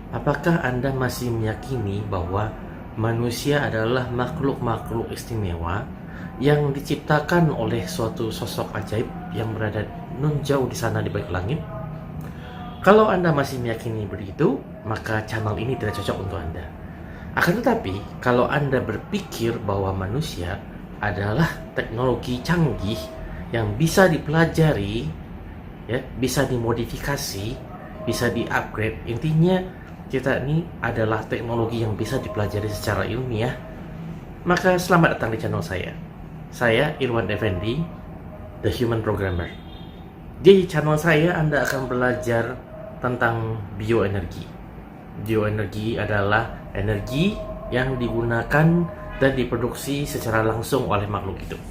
Apakah Anda masih meyakini bahwa manusia adalah makhluk-makhluk istimewa yang diciptakan oleh suatu sosok ajaib yang berada nun jauh di sana di balik langit? Kalau Anda masih meyakini begitu, maka channel ini tidak cocok untuk Anda. Akan tetapi, kalau Anda berpikir bahwa manusia adalah teknologi canggih yang bisa dipelajari, ya, bisa dimodifikasi, bisa di-upgrade, intinya kita ini adalah teknologi yang bisa dipelajari secara ilmiah, maka selamat datang di channel saya. Saya Irwan Effendi, The Human Programmer. Di channel saya Anda akan belajar tentang bioenergi. Bioenergi adalah energi yang digunakan dan diproduksi secara langsung oleh makhluk hidup.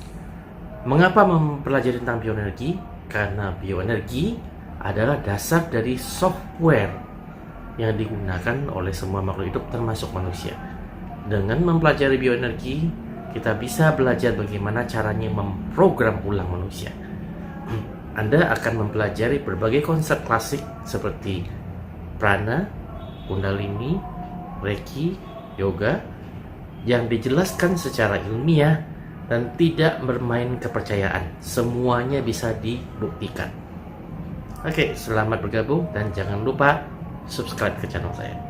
Mengapa mempelajari tentang bioenergi? Karena bioenergi adalah dasar dari software yang digunakan oleh semua makhluk hidup termasuk manusia. Dengan mempelajari bioenergi, kita bisa belajar bagaimana caranya memprogram ulang manusia. Anda akan mempelajari berbagai konsep klasik seperti prana, kundalini, reiki, yoga yang dijelaskan secara ilmiah dan tidak bermain kepercayaan. Semuanya bisa dibuktikan. Oke, selamat bergabung dan jangan lupa subscribe ke channel saya.